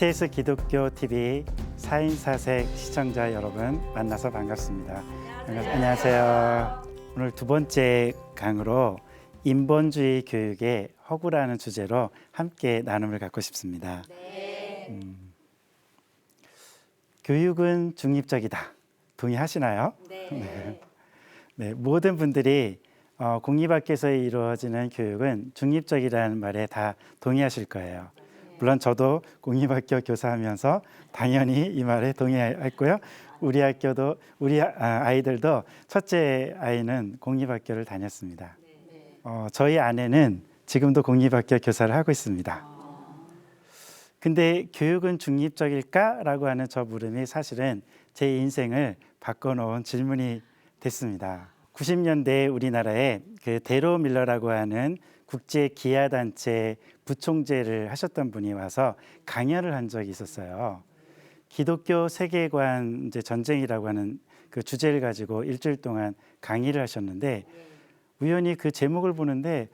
ETS 기독교 TV 4인 4색 시청자 여러분 만나서 반갑습니다. 안녕하세요. 오늘 두 번째 강으로 인본주의 교육의 허구라는 주제로 함께 나눔을 갖고 싶습니다. 교육은 중립적이다. 동의하시나요? 네, 모든 분들이 공립학교에서 이루어지는 교육은 중립적이라는 말에 다 동의하실 거예요. 물론 저도 공립학교 교사하면서 당연히 이 말에 동의했고요. 우리 학교도 우리 아이들도 첫째 아이는 공립학교를 다녔습니다. 저희 아내는 지금도 공립학교 교사를 하고 있습니다. 근데 교육은 중립적일까라고 하는 저 물음이 사실은 제 인생을 바꿔놓은 질문이 됐습니다. 90년대 우리나라에 그 데로 밀러라고 하는 국제 기아 단체 부총재를 하셨던 분이 와서 강연을 한 적이 있었어요. 기독교 세계관 이제 전쟁이라고 하는 그 주제를 가지고 일주일 동안 강의를 하셨는데 우연히 그 제목을 보는데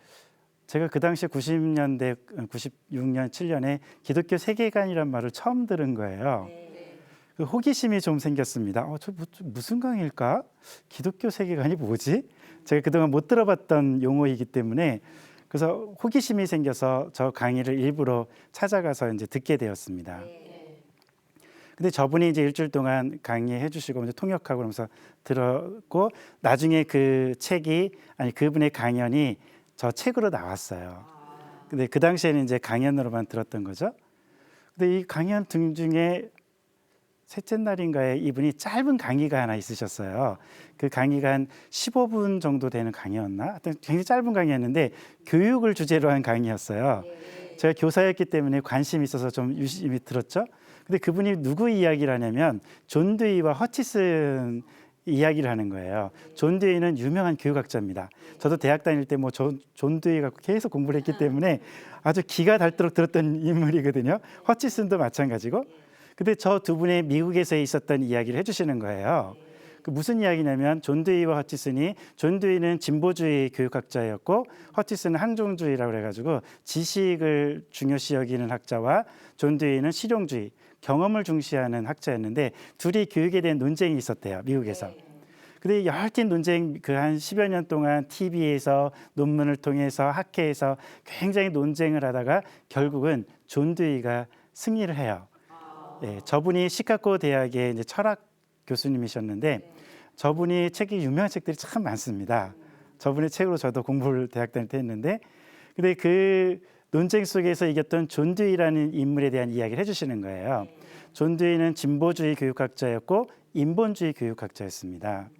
제가 그 당시에 90년대 96년 7년에 기독교 세계관이란 말을 처음 들은 거예요. 그 호기심이 좀 생겼습니다. 무슨 강의일까? 기독교 세계관이 뭐지? 제가 그동안 못 들어봤던 용어이기 때문에 그래서 호기심이 생겨서 저 강의를 일부러 찾아가서 이제 듣게 되었습니다. 근데 저분이 이제 일주일 동안 강의해 주시고 이제 통역하고 그러면서 들었고 나중에 그 책이 그분의 강연이 저 책으로 나왔어요. 근데 그 당시에는 이제 강연으로만 들었던 거죠. 근데 이 강연 등 중에 셋째 날인가에 이분이 짧은 강의가 하나 있으셨어요. 그 강의가 한 15분 정도 되는 강의였나? 하여튼 굉장히 짧은 강의였는데 교육을 주제로 한 강의였어요. 제가 교사였기 때문에 관심이 있어서 좀 유심히 들었죠. 근데 그분이 누구 이야기를 하냐면 존 데이와 허치슨 이야기를 하는 거예요. 존 데이는 유명한 교육학자입니다. 저도 대학 다닐 때 뭐 존 데이 갖고 계속 공부를 했기 때문에 아주 기가 닳도록 들었던 인물이거든요. 허치슨도 마찬가지고. 근데 저 두 분이 미국에서 있었던 이야기를 해주시는 거예요. 그 무슨 이야기냐면 존 데이와 허치슨이 존 데이는 진보주의 교육학자였고 허치슨은 항종주의라고 그래가지고 지식을 중요시 여기는 학자와 존 데이는 실용주의, 경험을 중시하는 학자였는데 둘이 교육에 대한 논쟁이 있었대요, 미국에서. 근데 열띤 논쟁 그 한 10여 년 동안 TV에서 논문을 통해서 학회에서 굉장히 논쟁을 하다가 결국은 존 데이가 승리를 해요. 저분이 시카고 대학의 이제 철학 교수님이셨는데 저분이 책이 유명한 책들이 참 많습니다. 저분의 책으로 저도 공부를 대학 다닐 때 했는데 근데 그 논쟁 속에서 이겼던 존 데이라는 인물에 대한 이야기를 해주시는 거예요. 존 데이는 진보주의 교육학자였고 인본주의 교육학자였습니다.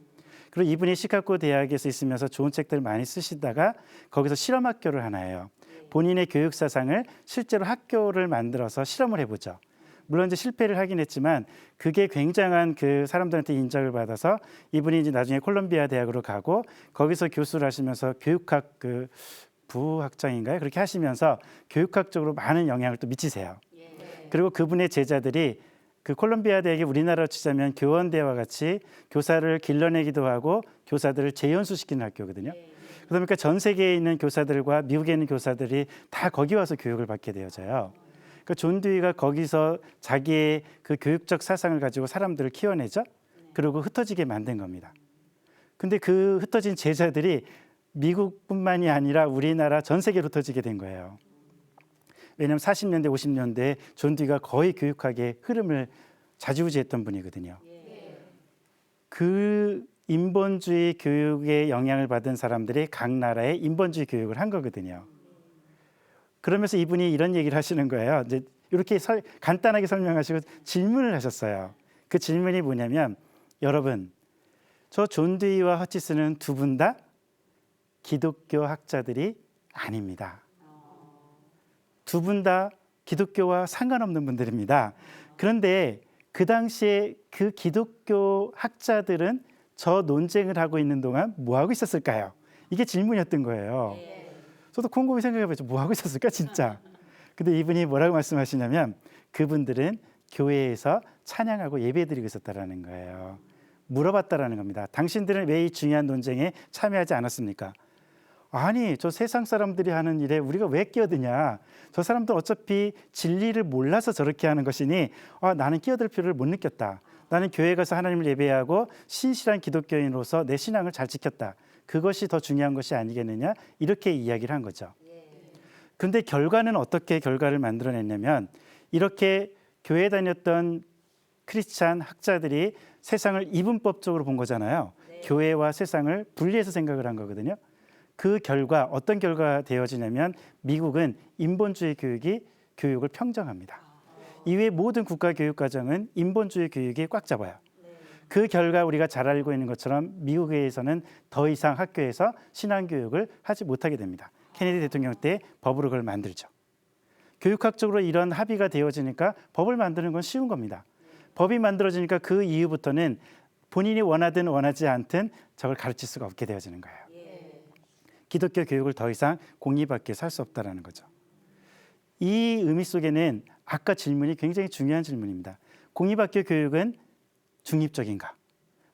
그리고 이분이 시카고 대학에서 있으면서 좋은 책들을 많이 쓰시다가 거기서 실험학교를 하나 해요. 본인의 교육 사상을 실제로 학교를 만들어서 실험을 해보죠. 물론 이제 실패를 하긴 했지만 그게 굉장한 그 사람들한테 인정을 받아서 이분이 이제 나중에 콜롬비아 대학으로 가고 거기서 교수를 하시면서 교육학 그 부학장인가요? 그렇게 하시면서 교육학적으로 많은 영향을 또 미치세요. 그리고 그분의 제자들이 그 콜롬비아 대학이 우리나라로 치자면 교원대와 같이 교사를 길러내기도 하고 교사들을 재연수시키는 학교거든요. 그러니까 전 세계에 있는 교사들과 미국에 있는 교사들이 다 거기 와서 교육을 받게 되어져요. 그러니까 존 데이가 거기서 자기의 그 교육적 사상을 가지고 사람들을 키워내죠. 그리고 흩어지게 만든 겁니다. 근데 그 흩어진 제자들이 미국뿐만이 아니라 우리나라 전 세계로 흩어지게 된 거예요. 왜냐하면 40년대, 50년대에 존 데이가 거의 교육학의 흐름을 좌지우지했던 분이거든요. 그 인본주의 교육의 영향을 받은 사람들이 각 나라의 인본주의 교육을 한 거거든요. 그러면서 이분이 이런 얘기를 하시는 거예요. 이제 이렇게 간단하게 설명하시고 질문을 하셨어요. 그 질문이 뭐냐면 여러분, 저 존 데이와 허치슨은 두 분 다 기독교 학자들이 아닙니다. 두 분 다 기독교와 상관없는 분들입니다. 그런데 그 당시에 그 기독교 학자들은 저 논쟁을 하고 있는 동안 뭐 하고 있었을까요? 이게 질문이었던 거예요. 저도 곰곰이 생각해봤죠. 뭐 하고 있었을까 진짜. 근데 이분이 뭐라고 말씀하시냐면 그분들은 교회에서 찬양하고 예배드리고 있었다라는 거예요. 물어봤다라는 겁니다. 당신들은 왜 이 중요한 논쟁에 참여하지 않았습니까? 아니, 저 세상 사람들이 하는 일에 우리가 왜 끼어드냐? 저 사람들 어차피 진리를 몰라서 저렇게 하는 것이니 나는 끼어들 필요를 못 느꼈다. 나는 교회 가서 하나님을 예배하고 신실한 기독교인으로서 내 신앙을 잘 지켰다. 그것이 더 중요한 것이 아니겠느냐? 이렇게 이야기를 한 거죠. 근데 결과는 어떻게 결과를 만들어냈냐면 이렇게 교회 다녔던 크리스찬 학자들이 세상을 이분법적으로 본 거잖아요. 교회와 세상을 분리해서 생각을 한 거거든요. 그 결과 어떤 결과가 되어지냐면 미국은 인본주의 교육을 평정합니다. 이외의 모든 국가 교육 과정은 인본주의 교육이 꽉 잡아요. 그 결과 우리가 잘 알고 있는 것처럼 미국에서는 더 이상 학교에서 신앙교육을 하지 못하게 됩니다. 케네디 대통령 때 법으로 그걸 만들죠. 교육학적으로 이런 합의가 되어지니까 법을 만드는 건 쉬운 겁니다. 법이 만들어지니까 그 이후부터는 본인이 원하든 원하지 않든 저걸 가르칠 수가 없게 되어지는 거예요. 기독교 교육을 더 이상 공립학교에서 할 수 없다는 거죠. 이 의미 속에는 아까 질문이 굉장히 중요한 질문입니다. 공립학교 교육은 중립적인가?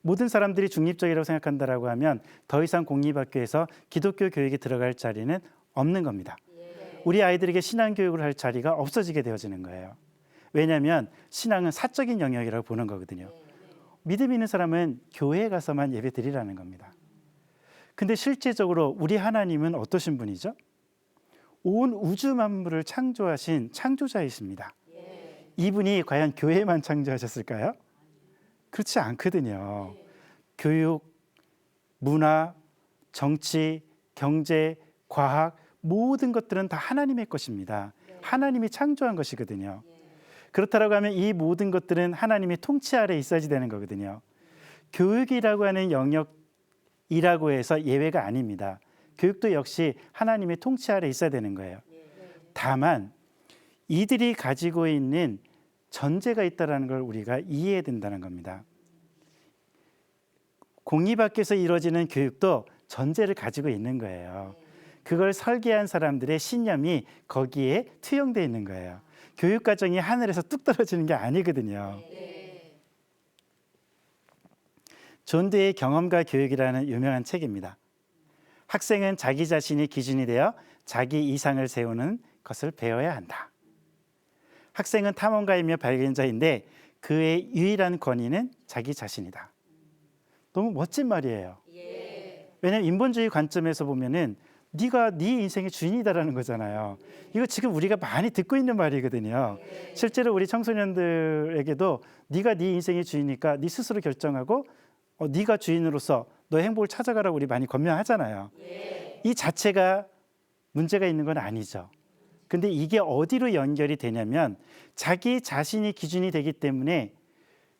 모든 사람들이 중립적이라고 생각한다라고 하면 더 이상 공립학교에서 기독교 교육이 들어갈 자리는 없는 겁니다. 우리 아이들에게 신앙교육을 할 자리가 없어지게 되어지는 거예요. 왜냐하면 신앙은 사적인 영역이라고 보는 거거든요. 믿음 있는 사람은 교회에 가서만 예배 드리라는 겁니다. 근데 실제적으로 우리 하나님은 어떠신 분이죠? 온 우주 만물을 창조하신 창조자이십니다. 이분이 과연 교회만 창조하셨을까요? 그렇지 않거든요. 교육, 문화, 정치, 경제, 과학 모든 것들은 다 하나님의 것입니다. 하나님이 창조한 것이거든요. 그렇다고 하면 이 모든 것들은 하나님의 통치 아래 있어야지 되는 거거든요. 교육이라고 하는 영역이라고 해서 예외가 아닙니다. 교육도 역시 하나님의 통치 아래 있어야 되는 거예요. 다만 이들이 가지고 있는 전제가 있다는 걸 우리가 이해해야 된다는 겁니다. 공립학교에서 이루어지는 교육도 전제를 가지고 있는 거예요. 그걸 설계한 사람들의 신념이 거기에 투영되어 있는 거예요. 교육과정이 하늘에서 뚝 떨어지는 게 아니거든요. 존 데이의 경험과 교육이라는 유명한 책입니다. 학생은 자기 자신이 기준이 되어 자기 이상을 세우는 것을 배워야 한다. 학생은 탐험가이며 발견자인데 그의 유일한 권위는 자기 자신이다. 너무 멋진 말이에요. 왜냐하면 인본주의 관점에서 보면은 네가 네 인생의 주인이다라는 거잖아요. 이거 지금 우리가 많이 듣고 있는 말이거든요. 실제로 우리 청소년들에게도 네가 네 인생의 주인이니까 네 스스로 결정하고 네가 주인으로서 너의 행복을 찾아가라고 우리 많이 권면하잖아요. 이 자체가 문제가 있는 건 아니죠. 근데 이게 어디로 연결이 되냐면 자기 자신이 기준이 되기 때문에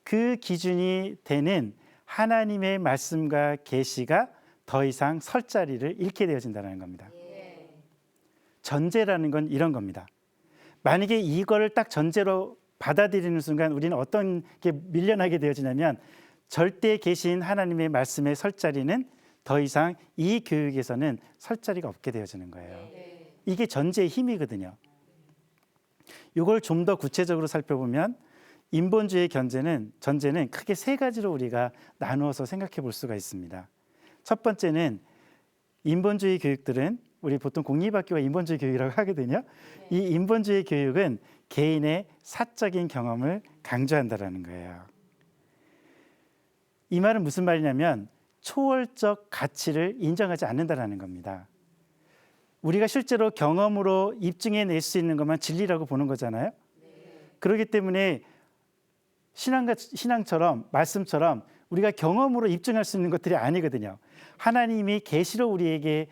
그 기준이 되는 하나님의 말씀과 계시가 더 이상 설 자리를 잃게 되어진다는 겁니다. 전제라는 건 이런 겁니다. 만약에 이거를 딱 전제로 받아들이는 순간 우리는 어떤 게 밀려나게 되어지냐면 절대 계신 하나님의 말씀의 설 자리는 더 이상 이 교육에서는 설 자리가 없게 되어지는 거예요. 이게 전제의 힘이거든요. 이걸 좀 더 구체적으로 살펴보면 인본주의의 전제는 크게 세 가지로 우리가 나누어서 생각해 볼 수가 있습니다. 첫 번째는 인본주의 교육들은 우리 보통 공립학교가 인본주의 교육이라고 하거든요. 이 인본주의 교육은 개인의 사적인 경험을 강조한다는 거예요. 이 말은 무슨 말이냐면 초월적 가치를 인정하지 않는다는 겁니다. 우리가 실제로 경험으로 입증해낼 수 있는 것만 진리라고 보는 거잖아요. 그렇기 때문에 신앙처럼 말씀처럼 우리가 경험으로 입증할 수 있는 것들이 아니거든요. 하나님이 계시로 우리에게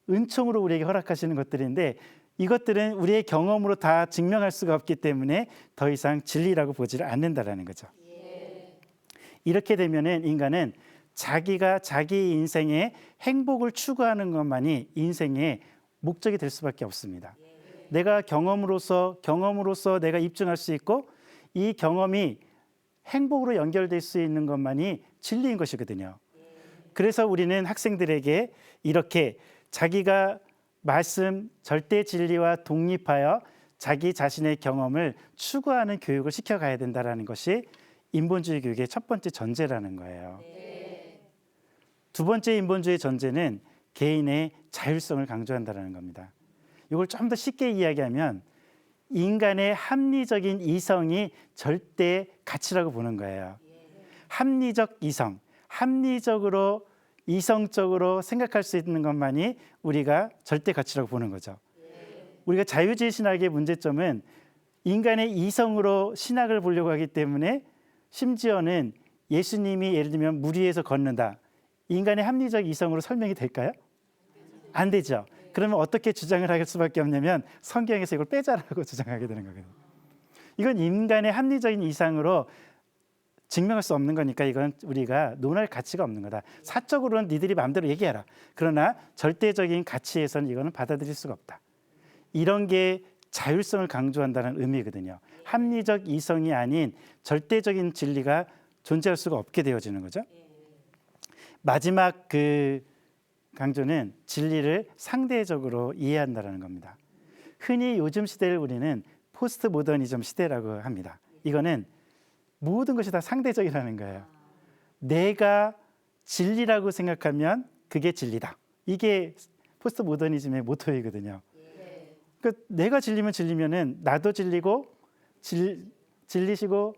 은총으로 우리에게 허락하시는 것들인데 이것들은 우리의 경험으로 다 증명할 수가 없기 때문에 더 이상 진리라고 보지를 않는다라는 거죠. 이렇게 되면은 인간은 자기가 자기 인생의 행복을 추구하는 것만이 인생의 목적이 될 수밖에 없습니다. 내가 경험으로서 내가 입증할 수 있고 이 경험이 행복으로 연결될 수 있는 것만이 진리인 것이거든요. 그래서 우리는 학생들에게 이렇게 자기가 말씀 절대 진리와 독립하여 자기 자신의 경험을 추구하는 교육을 시켜가야 된다는 것이 인본주의 교육의 첫 번째 전제라는 거예요. 두 번째 인본주의 전제는 개인의 자율성을 강조한다는 겁니다. 이걸 좀 더 쉽게 이야기하면 인간의 합리적인 이성이 절대 가치라고 보는 거예요. 합리적 이성, 합리적으로 이성적으로 생각할 수 있는 것만이 우리가 절대 가치라고 보는 거죠. 우리가 자유주의 신학의 문제점은 인간의 이성으로 신학을 보려고 하기 때문에 심지어는 예수님이 예를 들면 물 위에서 걷는다. 인간의 합리적 이성으로 설명이 될까요? 안 되죠. 그러면 어떻게 주장을 할 수밖에 없냐면 성경에서 이걸 빼자라고 주장하게 되는 거거든요. 이건 인간의 합리적인 이상으로 증명할 수 없는 거니까 이건 우리가 논할 가치가 없는 거다. 사적으로는 니들이 마음대로 얘기해라. 그러나 절대적인 가치에서는 이거는 받아들일 수가 없다. 이런 게 자율성을 강조한다는 의미거든요. 합리적 이성이 아닌 절대적인 진리가 존재할 수가 없게 되어지는 거죠. 마지막 그 강조는 진리를 상대적으로 이해한다는 겁니다. 흔히 요즘 시대를 우리는 포스트 모더니즘 시대라고 합니다. 이거는 모든 것이 다 상대적이라는 거예요. 내가 진리라고 생각하면 그게 진리다. 이게 포스트 모더니즘의 모토이거든요. 그러니까 내가 진리면은 나도 진리고 진리시고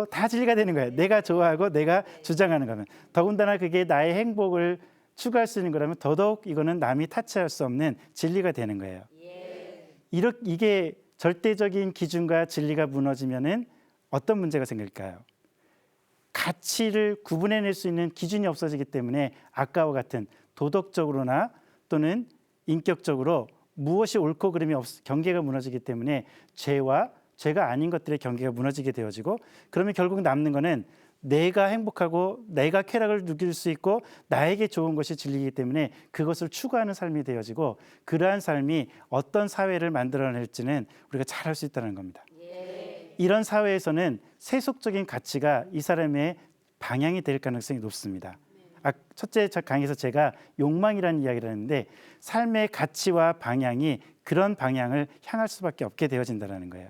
다 진리가 되는 거예요. 내가 좋아하고 내가 주장하는 거면. 더군다나 그게 나의 행복을 추구할 수 있는 거라면 더더욱 이거는 남이 타치할 수 없는 진리가 되는 거예요. 이게 절대적인 기준과 진리가 무너지면은 어떤 문제가 생길까요? 가치를 구분해낼 수 있는 기준이 없어지기 때문에 아까와 같은 도덕적으로나 또는 인격적으로 무엇이 옳고 그름이 경계가 무너지기 때문에 죄와 죄가 아닌 것들의 경계가 무너지게 되어지고 그러면 결국 남는 거는 내가 행복하고 내가 쾌락을 누릴 수 있고 나에게 좋은 것이 진리이기 때문에 그것을 추구하는 삶이 되어지고 그러한 삶이 어떤 사회를 만들어낼지는 우리가 잘 알 수 있다는 겁니다. 이런 사회에서는 세속적인 가치가 이 사람의 방향이 될 가능성이 높습니다. 첫째 강의에서 제가 욕망이라는 이야기를 했는데 삶의 가치와 방향이 그런 방향을 향할 수밖에 없게 되어진다는 거예요.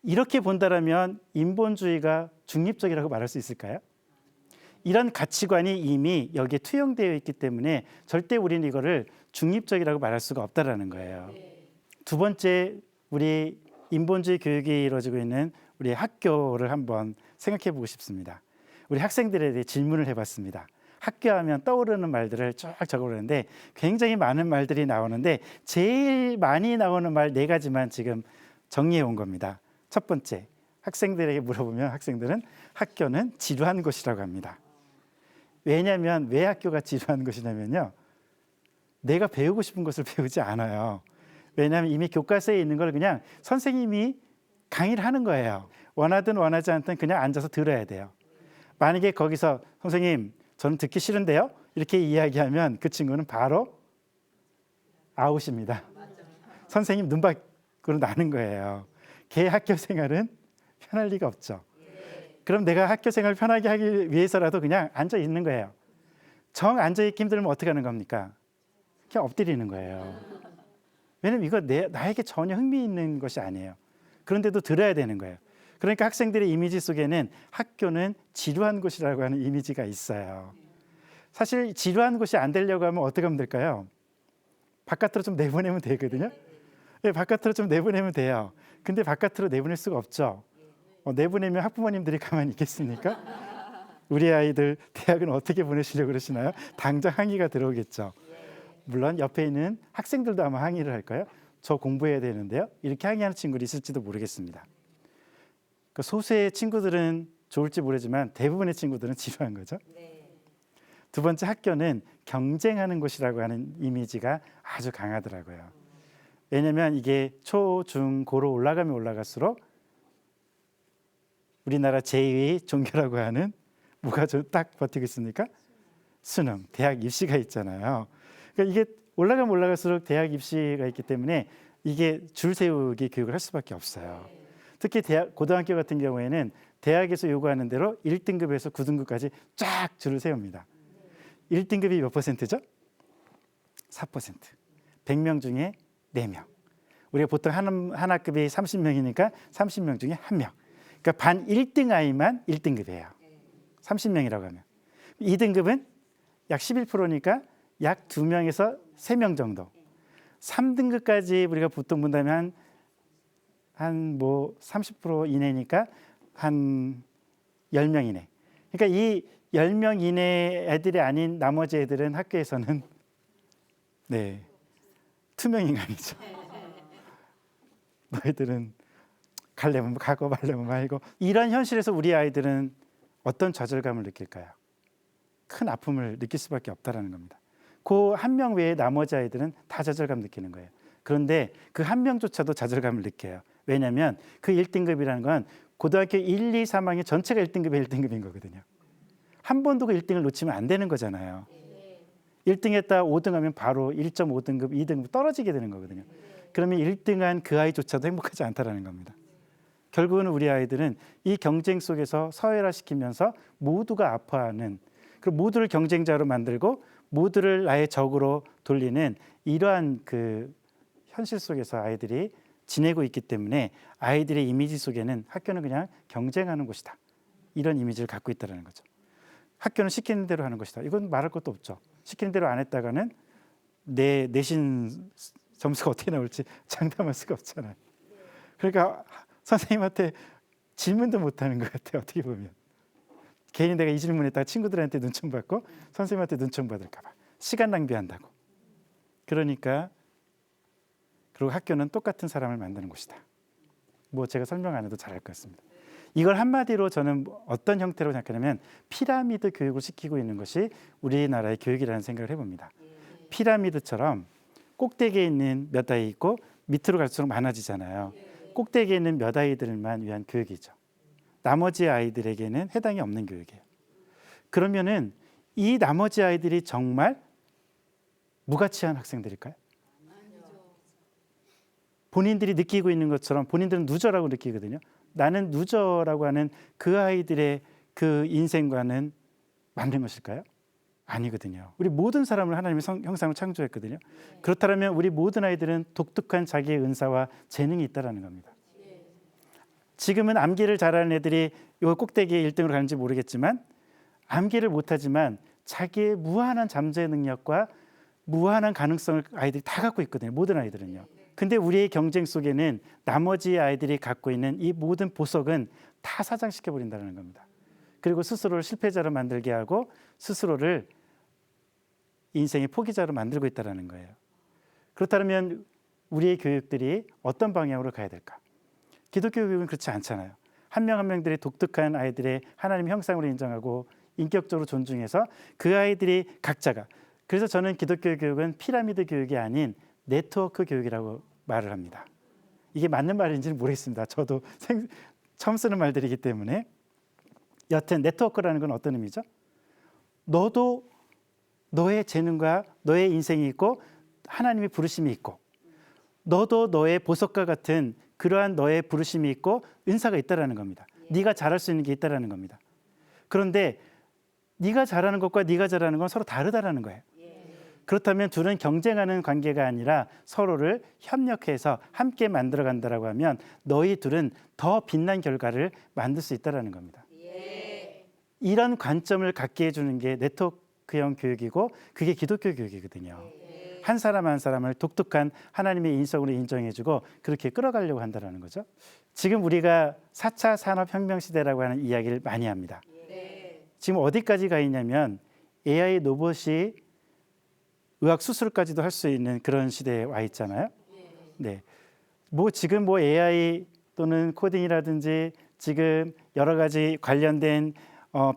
이렇게 본다면 인본주의가 중립적이라고 말할 수 있을까요? 이런 가치관이 이미 여기에 투영되어 있기 때문에 절대 우리는 이거를 중립적이라고 말할 수가 없다라는 거예요. 두 번째, 우리 인본주의 교육이 이루어지고 있는 우리 학교를 한번 생각해 보고 싶습니다. 우리 학생들에 대해 질문을 해봤습니다. 학교하면 떠오르는 말들을 쭉 적어보는데 굉장히 많은 말들이 나오는데 제일 많이 나오는 말 4가지만 지금 정리해 온 겁니다. 첫 번째, 학생들에게 물어보면 학생들은 학교는 지루한 곳이라고 합니다. 왜냐하면 왜 학교가 지루한 곳이냐면요, 내가 배우고 싶은 것을 배우지 않아요. 왜냐하면 이미 교과서에 있는 걸 그냥 선생님이 강의를 하는 거예요. 원하든 원하지 않든 그냥 앉아서 들어야 돼요. 만약에 거기서 선생님 저는 듣기 싫은데요 이렇게 이야기하면 그 친구는 바로 아웃입니다. 선생님 눈 밖으로 나는 거예요. 걔 학교 생활은 편할 리가 없죠. 그럼 내가 학교 생활 편하게 하기 위해서라도 그냥 앉아 있는 거예요. 정 앉아 있기 힘들면 어떻게 하는 겁니까? 그냥 엎드리는 거예요. 왜냐면 이거 나에게 전혀 흥미 있는 것이 아니에요. 그런데도 들어야 되는 거예요. 그러니까 학생들의 이미지 속에는 학교는 지루한 곳이라고 하는 이미지가 있어요. 사실 지루한 곳이 안 되려고 하면 어떻게 하면 될까요? 바깥으로 좀 내보내면 되거든요. 네, 바깥으로 좀 내보내면 돼요. 근데 바깥으로 내보낼 수가 없죠. 내보내면 학부모님들이 가만히 있겠습니까? 우리 아이들 대학은 어떻게 보내시려고 그러시나요? 당장 항의가 들어오겠죠. 물론 옆에 있는 학생들도 아마 항의를 할까요? 저 공부해야 되는데요. 이렇게 항의하는 친구들이 있을지도 모르겠습니다. 그 소수의 친구들은 좋을지 모르지만 대부분의 친구들은 지루한 거죠. 두 번째, 학교는 경쟁하는 곳이라고 하는 이미지가 아주 강하더라고요. 왜냐하면 이게 초, 중, 고로 올라가면 올라갈수록 우리나라 제2의 종교라고 하는 뭐가 딱 버티고 있습니까? 수능, 대학 입시가 있잖아요. 그러니까 이게 올라가면 올라갈수록 대학 입시가 있기 때문에 이게 줄 세우기 교육을 할 수밖에 없어요. 특히 고등학교 같은 경우에는 대학에서 요구하는 대로 1등급에서 9등급까지 쫙 줄을 세웁니다. 1등급이 몇 %죠? 4%. 100명 중에 4명. 우리가 보통 한 학급이 30명이니까 30명 중에 1명. 그러니까 반 1등 아이만 1등급이에요. 30명이라고 하면. 2등급은 약 11%니까 약 2명에서 3명 정도. 3등급까지 우리가 보통 본다면 한 뭐 30% 이내니까 한 10명 이내. 그러니까 이 10명 이내 애들이 아닌 나머지 애들은 학교에서는 네, 투명 인간이죠. 너희들은 갈래면 가고 말래면 말고. 이런 현실에서 우리 아이들은 어떤 좌절감을 느낄까요? 큰 아픔을 느낄 수밖에 없다라는 겁니다. 그 한 명 외에 나머지 아이들은 다 좌절감 느끼는 거예요. 그런데 그 한 명조차도 좌절감을 느껴요. 왜냐하면 그 1등급이라는 건 고등학교 1, 2, 3학년 전체가 1등급이 1등급인 거거든요. 한 번도 그 1등을 놓치면 안 되는 거잖아요. 1등 했다 5등 하면 바로 1.5등급, 2등급 떨어지게 되는 거거든요. 그러면 1등한 그 아이조차도 행복하지 않다라는 겁니다. 결국은 우리 아이들은 이 경쟁 속에서 사회화시키면서 모두가 아파하는, 그리고 모두를 경쟁자로 만들고 모두를 나의 적으로 돌리는 이러한 그 현실 속에서 아이들이 지내고 있기 때문에 아이들의 이미지 속에는 학교는 그냥 경쟁하는 곳이다, 이런 이미지를 갖고 있다는 거죠. 학교는 시키는 대로 하는 것이다. 이건 말할 것도 없죠. 시키는 대로 안 했다가는 내 내신 점수가 어떻게 나올지 장담할 수가 없잖아요. 그러니까 선생님한테 질문도 못하는 것 같아요. 어떻게 보면 괜히 내가 이 질문했다가 친구들한테 눈총 받고 선생님한테 눈총 받을까 봐 시간 낭비한다고. 그러니까 그리고 학교는 똑같은 사람을 만드는 곳이다. 뭐 제가 설명 안 해도 잘할 것 같습니다. 이걸 한마디로 저는 어떤 형태로 생각하냐면 피라미드 교육을 시키고 있는 것이 우리나라의 교육이라는 생각을 해봅니다. 피라미드처럼 꼭대기에 있는 몇 아이 있고 밑으로 갈수록 많아지잖아요. 꼭대기에 있는 몇 아이들만 위한 교육이죠. 나머지 아이들에게는 해당이 없는 교육이에요. 그러면은 이 나머지 아이들이 정말 무가치한 학생들일까요? 본인들이 느끼고 있는 것처럼 본인들은 루저라고 느끼거든요. 나는 루저라고 하는 그 아이들의 그 인생과는 맞는 것일까요? 아니거든요. 우리 모든 사람을 하나님의 형상으로 창조했거든요. 그렇다면 우리 모든 아이들은 독특한 자기의 은사와 재능이 있다는 겁니다. 지금은 암기를 잘하는 애들이 요 꼭대기에 1등으로 가는지 모르겠지만 암기를 못하지만 자기의 무한한 잠재 능력과 무한한 가능성을 아이들이 다 갖고 있거든요. 모든 아이들은요. 근데 우리의 경쟁 속에는 나머지 아이들이 갖고 있는 이 모든 보석은 다 사장시켜 버린다는 겁니다. 그리고 스스로를 실패자로 만들게 하고 스스로를 인생의 포기자로 만들고 있다는 거예요. 그렇다면 우리의 교육들이 어떤 방향으로 가야 될까? 기독교 교육은 그렇지 않잖아요. 한 명 한 명들이 독특한 아이들의 하나님 형상으로 인정하고 인격적으로 존중해서 그 아이들이 각자가, 그래서 저는 기독교 교육은 피라미드 교육이 아닌 네트워크 교육이라고 말을 합니다. 이게 맞는 말인지는 모르겠습니다. 저도 처음 쓰는 말들이기 때문에. 여튼 네트워크라는 건 어떤 의미죠? 너도 너의 재능과 너의 인생이 있고 하나님의 부르심이 있고 너도 너의 보석과 같은 그러한 너의 부르심이 있고 은사가 있다라는 겁니다. 네가 잘할 수 있는 게 있다라는 겁니다. 그런데 네가 잘하는 것과 네가 잘하는 건 서로 다르다라는 거예요. 그렇다면 둘은 경쟁하는 관계가 아니라 서로를 협력해서 함께 만들어 간다라고 하면 너희 둘은 더 빛난 결과를 만들 수 있다라는 겁니다. 이런 관점을 갖게 해주는 게 네트워크형 교육이고 그게 기독교 교육이거든요. 한 사람 한 사람을 독특한 하나님의 인성으로 인정해주고 그렇게 끌어가려고 한다는 거죠. 지금 우리가 4차 산업혁명 시대라고 하는 이야기를 많이 합니다. 지금 어디까지 가 있냐면 AI 로봇이 의학 수술까지도 할 수 있는 그런 시대에 와 있잖아요. 네. 뭐 지금 뭐 AI 또는 코딩이라든지 지금 여러 가지 관련된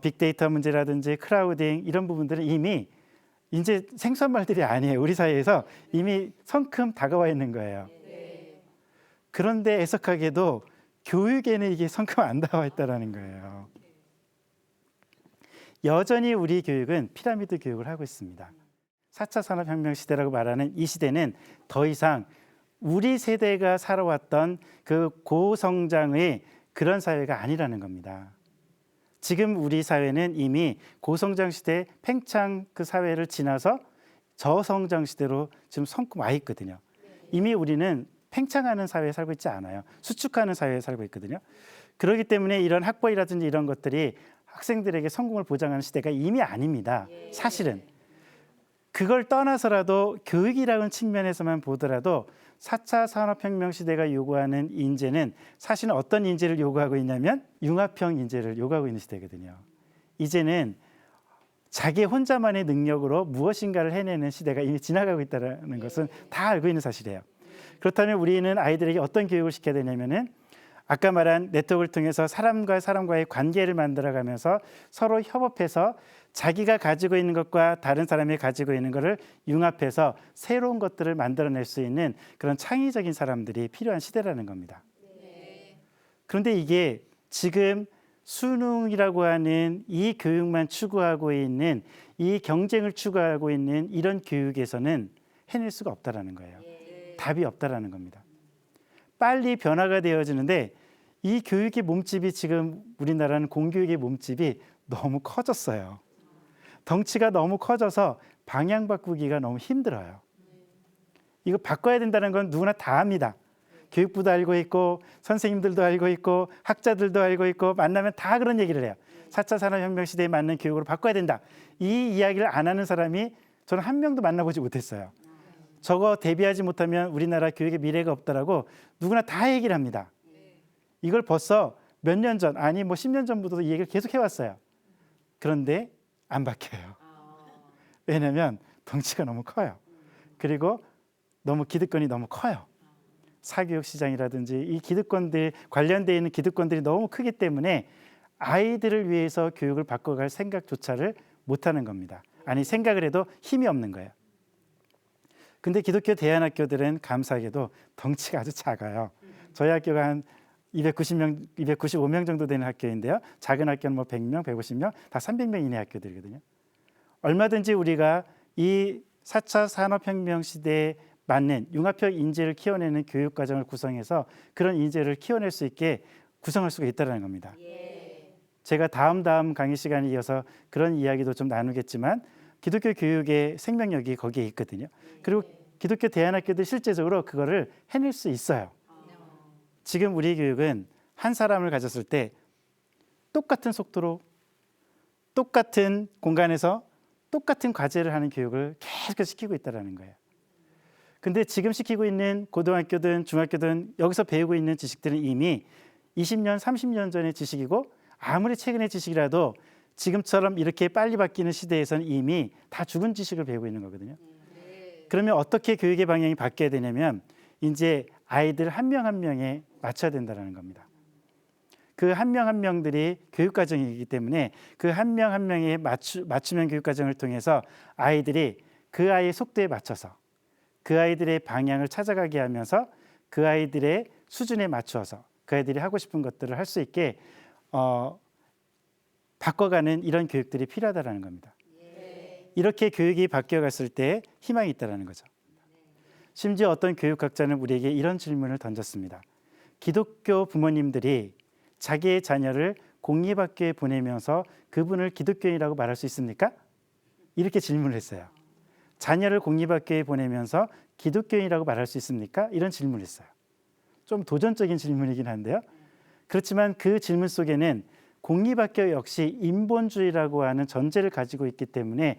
빅데이터 문제라든지 크라우딩 이런 부분들은 이미 이제 생소한 말들이 아니에요. 우리 사회에서 이미 성큼 다가와 있는 거예요. 그런데 애석하게도 교육에는 이게 성큼 안 다가와 있다는 거예요. 여전히 우리 교육은 피라미드 교육을 하고 있습니다. 4차 산업혁명 시대라고 말하는 이 시대는 더 이상 우리 세대가 살아왔던 그 고성장의 그런 사회가 아니라는 겁니다. 지금 우리 사회는 이미 고성장 시대 팽창 그 사회를 지나서 저성장 시대로 지금 성큼 와 있거든요. 이미 우리는 팽창하는 사회에 살고 있지 않아요. 수축하는 사회에 살고 있거든요. 그렇기 때문에 이런 학벌이라든지 이런 것들이 학생들에게 성공을 보장하는 시대가 이미 아닙니다. 사실은. 그걸 떠나서라도 교육이라는 측면에서만 보더라도 4차 산업혁명 시대가 요구하는 인재는 사실은 어떤 인재를 요구하고 있냐면 융합형 인재를 요구하고 있는 시대거든요. 이제는 자기 혼자만의 능력으로 무엇인가를 해내는 시대가 이미 지나가고 있다는 것은 다 알고 있는 사실이에요. 그렇다면 우리는 아이들에게 어떤 교육을 시켜야 되냐면은 아까 말한 네트워크를 통해서 사람과 사람과의 관계를 만들어가면서 서로 협업해서 자기가 가지고 있는 것과 다른 사람이 가지고 있는 것을 융합해서 새로운 것들을 만들어낼 수 있는 그런 창의적인 사람들이 필요한 시대라는 겁니다. 그런데 이게 지금 수능이라고 하는 이 교육만 추구하고 있는, 이 경쟁을 추구하고 있는 이런 교육에서는 해낼 수가 없다라는 거예요. 답이 없다라는 겁니다. 빨리 변화가 되어지는데 이 교육의 몸집이 지금 우리나라는 공교육의 몸집이 너무 커졌어요. 덩치가 너무 커져서 방향 바꾸기가 너무 힘들어요. 이거 바꿔야 된다는 건 누구나 다 압니다. 교육부도 알고 있고 선생님들도 알고 있고 학자들도 알고 있고 만나면 다 그런 얘기를 해요. 4차 산업혁명 시대에 맞는 교육으로 바꿔야 된다. 이 이야기를 안 하는 사람이 저는 한 명도 만나보지 못했어요. 저거 대비하지 못하면 우리나라 교육의 미래가 없다라고 누구나 다 얘기를 합니다. 이걸 벌써 몇 년 전, 아니 뭐 10년 전부터 이 얘기를 계속 해왔어요. 그런데 안 바뀌어요. 왜냐하면 덩치가 너무 커요. 그리고 너무 기득권이 너무 커요. 사교육 시장이라든지 이 기득권들, 관련되어 있는 기득권들이 너무 크기 때문에 아이들을 위해서 교육을 바꿔갈 생각조차를 못하는 겁니다. 아니 생각을 해도 힘이 없는 거예요. 근데 기독교 대안학교들은 감사하게도 덩치가 아주 작아요. 저희 학교가 한 290명, 295명 정도 되는 학교인데요. 작은 학교는 뭐 100명, 150명, 다 300명 이내 학교들이거든요. 얼마든지 우리가 이 4차 산업혁명 시대에 맞는 융합형 인재를 키워내는 교육과정을 구성해서 그런 인재를 키워낼 수 있게 구성할 수가 있다는 겁니다. 제가 다음 강의 시간에 이어서 그런 이야기도 좀 나누겠지만 기독교 교육의 생명력이 거기에 있거든요. 그리고 기독교 대안학교들 실제적으로 그거를 해낼 수 있어요. 지금 우리 교육은 한 사람을 가졌을 때 똑같은 속도로 똑같은 공간에서 똑같은 과제를 하는 교육을 계속해서 시키고 있다는 거예요. 근데 지금 시키고 있는 고등학교든 중학교든 여기서 배우고 있는 지식들은 이미 20년, 30년 전의 지식이고 아무리 최근의 지식이라도 지금처럼 이렇게 빨리 바뀌는 시대에서는 이미 다 죽은 지식을 배우고 있는 거거든요. 그러면 어떻게 교육의 방향이 바뀌어야 되냐면 이제 아이들 한 명 한 명에 맞춰야 된다는 겁니다. 그 한 명 한 명들이 교육과정이기 때문에 그 한 명 한 명의 맞춤형 교육과정을 통해서 아이들이 그 아이의 속도에 맞춰서 그 아이들의 방향을 찾아가게 하면서 그 아이들의 수준에 맞추어서 그 아이들이 하고 싶은 것들을 할 수 있게 바꿔가는 이런 교육들이 필요하다는 겁니다. 이렇게 교육이 바뀌어갔을 때 희망이 있다는 거죠. 심지어 어떤 교육학자는 우리에게 이런 질문을 던졌습니다. 기독교 부모님들이 자기의 자녀를 공립학교에 보내면서 그분을 기독교인이라고 말할 수 있습니까? 이렇게 질문을 했어요. 자녀를 공립학교에 보내면서 기독교인이라고 말할 수 있습니까? 이런 질문을 했어요. 좀 도전적인 질문이긴 한데요. 그렇지만 그 질문 속에는 공립학교 역시 인본주의라고 하는 전제를 가지고 있기 때문에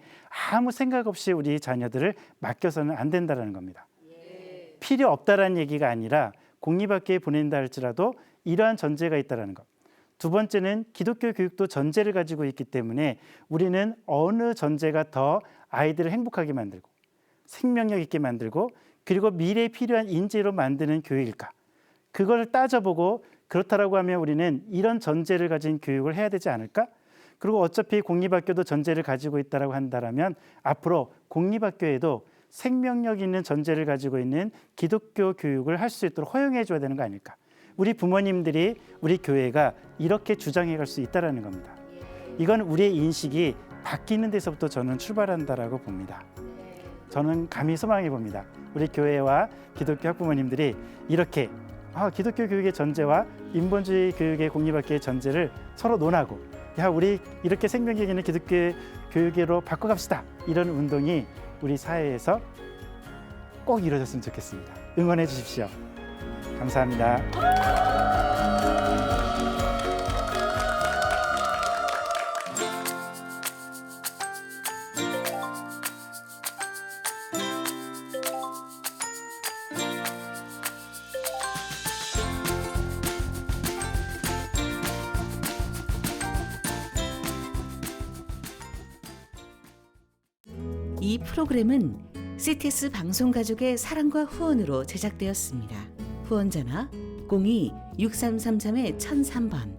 아무 생각 없이 우리 자녀들을 맡겨서는 안 된다는 겁니다. 필요 없다라는 얘기가 아니라 공립학교에 보낸다 할지라도 이러한 전제가 있다는 것. 두 번째는 기독교 교육도 전제를 가지고 있기 때문에 우리는 어느 전제가 더 아이들을 행복하게 만들고 생명력 있게 만들고 그리고 미래에 필요한 인재로 만드는 교육일까? 그걸 따져보고 그렇다라고 하면 우리는 이런 전제를 가진 교육을 해야 되지 않을까? 그리고 어차피 공립학교도 전제를 가지고 있다라고 한다면 앞으로 공립학교에도 생명력 있는 전제를 가지고 있는 기독교 교육을 할 수 있도록 허용해 줘야 되는 거 아닐까? 우리 부모님들이 우리 교회가 이렇게 주장해 갈 수 있다라는 겁니다. 이건 우리의 인식이 바뀌는 데서부터 저는 출발한다라고 봅니다. 저는 감히 소망해 봅니다. 우리 교회와 기독교 학부모님들이 이렇게 기독교 교육의 전제와 인본주의 교육의 공립학교의 전제를 서로 논하고 우리 이렇게 생명력 있는 기독교 교육으로 바꿔갑시다. 이런 운동이 우리 사회에서 꼭 이루어졌으면 좋겠습니다. 응원해 주십시오. 감사합니다. 이 프로그램은 CTS 방송가족의 사랑과 후원으로 제작되었습니다. 후원 전화 02-6333-1003번,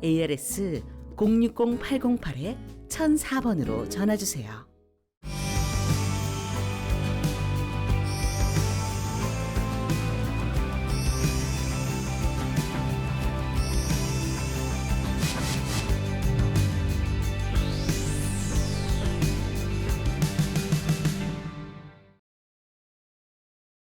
ARS 060-808-1004번으로 전화 주세요.